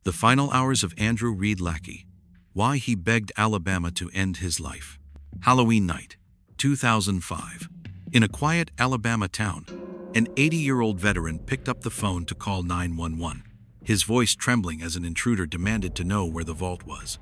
The Final Hours of Andrew Reid Lackey. Why he begged Alabama to end his life. Halloween night, 2005. In a quiet Alabama town, an 80-year-old veteran picked up the phone to call 911, his voice trembling as an intruder demanded to know where the vault was.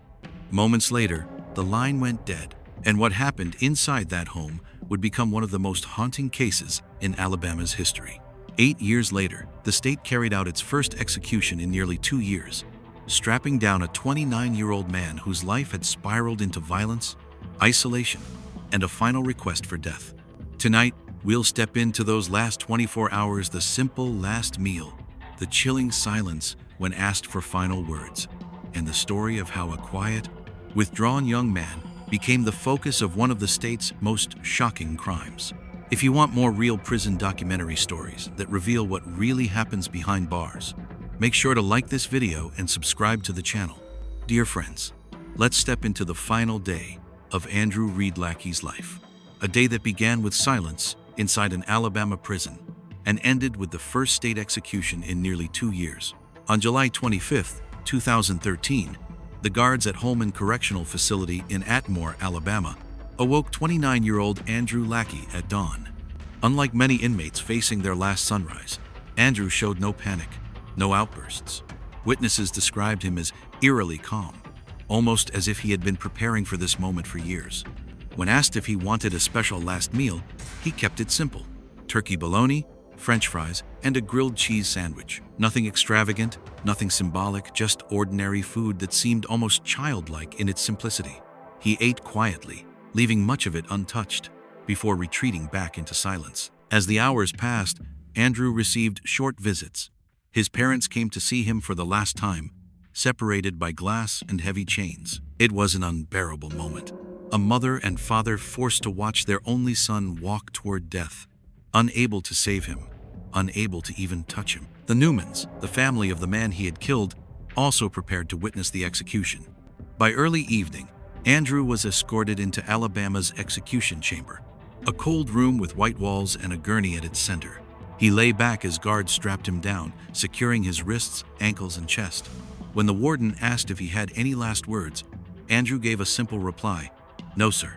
Moments later, the line went dead, and what happened inside that home would become one of the most haunting cases in Alabama's history. 8 years later, the state carried out its first execution in nearly 2 years, strapping down a 29-year-old man whose life had spiraled into violence, isolation, and a final request for death. Tonight, we'll step into those last 24 hours, the simple last meal, the chilling silence when asked for final words, and the story of how a quiet, withdrawn young man became the focus of one of the state's most shocking crimes. If you want more real prison documentary stories that reveal what really happens behind bars, make sure to like this video and subscribe to the channel. Dear friends, let's step into the final day of Andrew Reid Lackey's life. A day that began with silence inside an Alabama prison and ended with the first state execution in nearly 2 years. On July 25, 2013, the guards at Holman Correctional Facility in Atmore, Alabama, awoke 29-year-old Andrew Lackey at dawn. Unlike many inmates facing their last sunrise, Andrew showed no panic, no outbursts. Witnesses described him as eerily calm, almost as if he had been preparing for this moment for years. When asked if he wanted a special last meal, he kept it simple: turkey bologna, French fries, and a grilled cheese sandwich. Nothing extravagant, nothing symbolic, just ordinary food that seemed almost childlike in its simplicity. He ate quietly, leaving much of it untouched, before retreating back into silence. As the hours passed, Andrew received short visits. His parents came to see him for the last time, separated by glass and heavy chains. It was an unbearable moment. A mother and father forced to watch their only son walk toward death, unable to save him, unable to even touch him. The Newmans, the family of the man he had killed, also prepared to witness the execution. By early evening, Andrew was escorted into Alabama's execution chamber, a cold room with white walls and a gurney at its center. He lay back as guards strapped him down, securing his wrists, ankles, and chest. When the warden asked if he had any last words, Andrew gave a simple reply: "No, sir."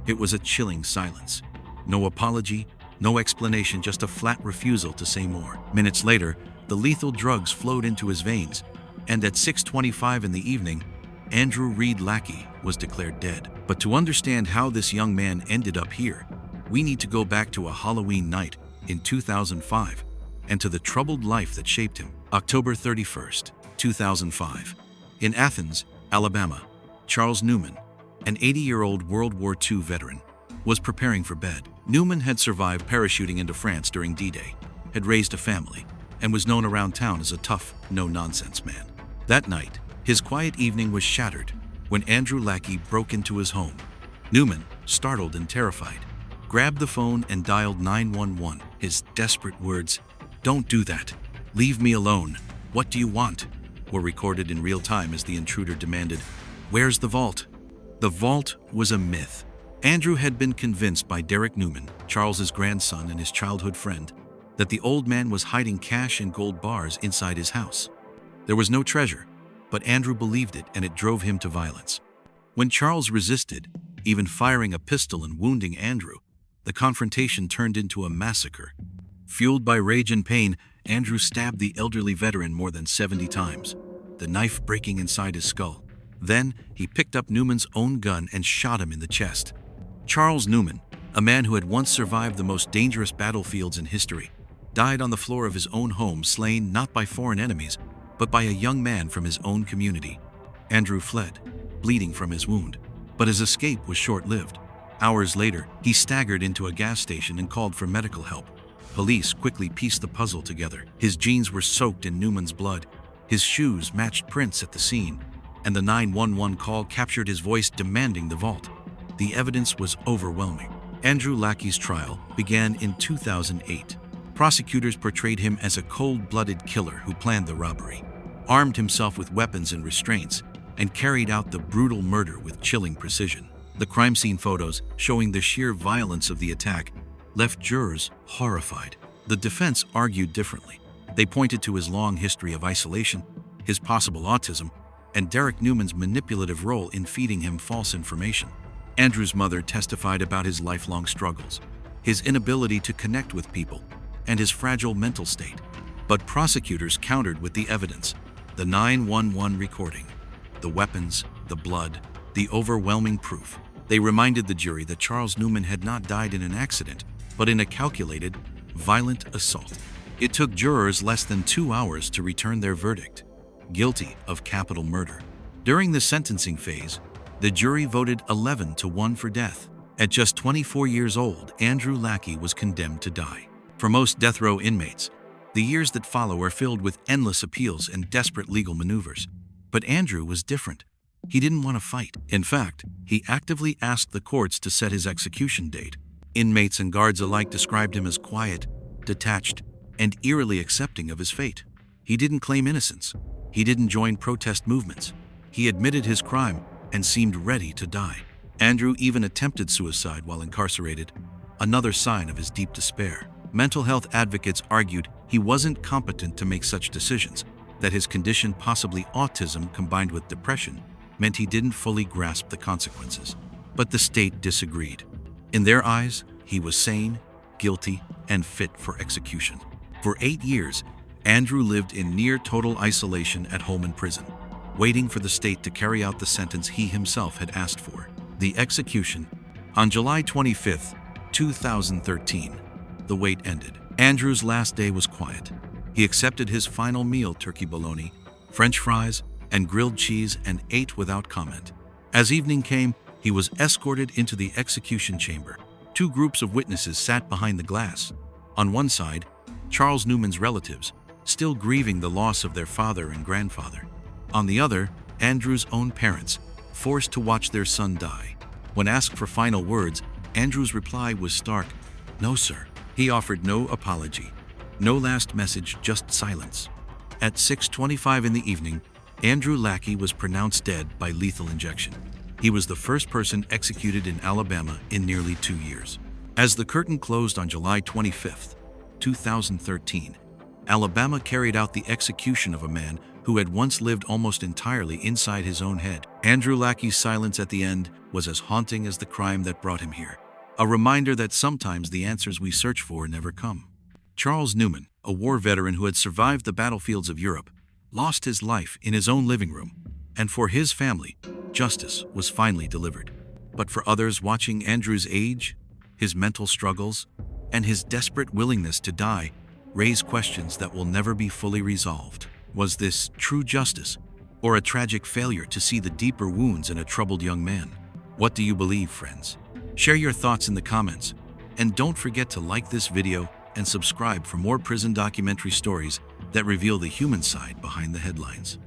It was a chilling silence. No apology, no explanation, just a flat refusal to say more. Minutes later, the lethal drugs flowed into his veins, and at 6:25 in the evening, Andrew Reid Lackey was declared dead. But to understand how this young man ended up here, we need to go back to a Halloween night in 2005 and to the troubled life that shaped him. October 31st, 2005. In Athens, Alabama, Charles Newman, an 80-year-old World War II veteran, was preparing for bed. Newman had survived parachuting into France during D-Day, had raised a family, and was known around town as a tough, no-nonsense man. That night, his quiet evening was shattered when Andrew Lackey broke into his home. Newman, startled and terrified, grabbed the phone and dialed 911. His desperate words, "Don't do that. Leave me alone. What do you want?" were recorded in real time as the intruder demanded, "Where's the vault?" The vault was a myth. Andrew had been convinced by Derek Newman, Charles's grandson and his childhood friend, that the old man was hiding cash and gold bars inside his house. There was no treasure, but Andrew believed it, and it drove him to violence. When Charles resisted, even firing a pistol and wounding Andrew, the confrontation turned into a massacre. Fueled by rage and pain, Andrew stabbed the elderly veteran more than 70 times, the knife breaking inside his skull. Then, he picked up Newman's own gun and shot him in the chest. Charles Newman, a man who had once survived the most dangerous battlefields in history, died on the floor of his own home, slain not by foreign enemies, but by a young man from his own community. Andrew fled, bleeding from his wound, but his escape was short-lived. Hours later, he staggered into a gas station and called for medical help. Police quickly pieced the puzzle together. His jeans were soaked in Newman's blood, his shoes matched prints at the scene, and the 911 call captured his voice demanding the vault. The evidence was overwhelming. Andrew Lackey's trial began in 2008. Prosecutors portrayed him as a cold-blooded killer who planned the robbery, armed himself with weapons and restraints, and carried out the brutal murder with chilling precision. The crime scene photos, showing the sheer violence of the attack, left jurors horrified. The defense argued differently. They pointed to his long history of isolation, his possible autism, and Derek Newman's manipulative role in feeding him false information. Andrew's mother testified about his lifelong struggles, his inability to connect with people, and his fragile mental state. But prosecutors countered with the evidence: the 911 recording, the weapons, the blood, the overwhelming proof. They reminded the jury that Charles Newman had not died in an accident, but in a calculated, violent assault. It took jurors less than 2 hours to return their verdict: guilty of capital murder. During the sentencing phase, the jury voted 11-1 for death. At just 24 years old, Andrew Lackey was condemned to die. For most death row inmates, the years that follow are filled with endless appeals and desperate legal maneuvers. But Andrew was different. He didn't want to fight. In fact, he actively asked the courts to set his execution date. Inmates and guards alike described him as quiet, detached, and eerily accepting of his fate. He didn't claim innocence. He didn't join protest movements. He admitted his crime and seemed ready to die. Andrew even attempted suicide while incarcerated, another sign of his deep despair. Mental health advocates argued he wasn't competent to make such decisions, that his condition, possibly autism combined with depression, meant he didn't fully grasp the consequences. But the state disagreed. In their eyes, he was sane, guilty, and fit for execution. For 8 years, Andrew lived in near total isolation at home in prison, waiting for the state to carry out the sentence he himself had asked for: the execution. On July 25, 2013, the wait ended. Andrew's last day was quiet. He accepted his final meal, turkey bologna, French fries, and grilled cheese, and ate without comment. As evening came, he was escorted into the execution chamber. 2 groups of witnesses sat behind the glass. On one side, Charles Newman's relatives, still grieving the loss of their father and grandfather. On the other, Andrew's own parents, forced to watch their son die. When asked for final words, Andrew's reply was stark: "No, sir." He offered no apology, no last message, just silence. At 6:25 in the evening, Andrew Lackey was pronounced dead by lethal injection. He was the first person executed in Alabama in nearly 2 years. As the curtain closed on July 25, 2013, Alabama carried out the execution of a man who had once lived almost entirely inside his own head. Andrew Lackey's silence at the end was as haunting as the crime that brought him here, a reminder that sometimes the answers we search for never come. Charles Newman, a war veteran who had survived the battlefields of Europe, lost his life in his own living room, and for his family, justice was finally delivered. But for others watching, Andrew's age, his mental struggles, and his desperate willingness to die raise questions that will never be fully resolved. Was this true justice, or a tragic failure to see the deeper wounds in a troubled young man? What do you believe, friends? Share your thoughts in the comments, and don't forget to like this video and subscribe for more prison documentary stories that reveal the human side behind the headlines.